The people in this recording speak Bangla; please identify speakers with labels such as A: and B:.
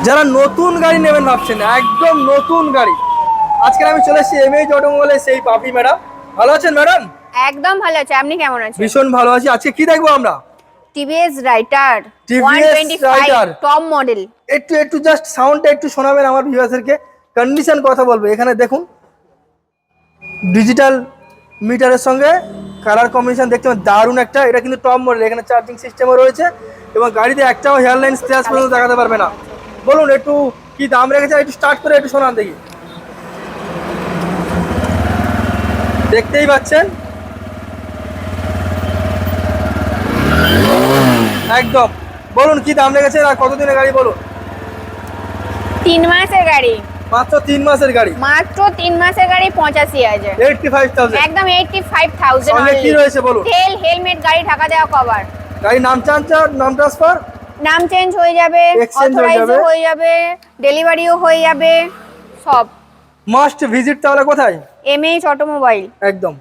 A: যারা নতুন গাড়ি নেবেন ভাবছেন, একদম নতুন গাড়ি, আজকে আমি চলে এসেছি এমএইচ অটোমোবাইলে সেই পাপি ম্যাডাম। ভালো আছেন ম্যাডাম?
B: একদম ভালো আছে, আপনি কেমন আছেন?
A: ভীষণ ভালো আছি। আজকে কি দেখবো আমরা?
B: TVS writer
A: TVS
B: 125
A: writer
B: top model.
A: একটু একটু জাস্ট সাউন্ডটা একটু শোনাবেন আমার ভিউয়ার্সদেরকে। কন্ডিশন কথা বলবো। এখানে দেখুন ডিজিটাল মিটারের সঙ্গে কালার কম্বিনেশন দেখতে পাবেন, দারুণ একটা। এটা কিন্তু টপ মডেল, এখানে চার্জিং সিস্টেমও রয়েছে এবং গাড়িতে একটাও হেয়ারলাইন স্ক্র্যাচ পর্যন্ত দেখাতে পারবে না। বলুন একটু কি দাম রেখেছে, একটু স্টার্ট করে একটু শোনান দেখি। দেখতেই পাচ্ছেন একদম। বলুন কি দাম রেখেছেন আর কতদিনের গাড়ি বলুন।
B: 3 মাসের গাড়ি,
A: মাত্র 3 মাসের গাড়ি,
B: মাত্র 3 মাসের গাড়ি 85,000,
A: 85,000।
B: একদম 85,000
A: সঙ্গে কি রয়েছে বলুন?
B: তেল, হেলমেট, গাড়ি ঢাকা দেওয়া, কভার।
A: গাড়ির নাম নাম ট্রান্সফার,
B: নাম চেঞ্জ হয়ে যাবে,
A: Exchange হয়ে
B: অথরাইজও
A: যাবে।
B: হয়ে যাবে, ডেলিভারিও হয়ে যাবে, সব।
A: মাস্ট ভিজিট তাহলে কোথায়?
B: MH automobile.
A: একদম।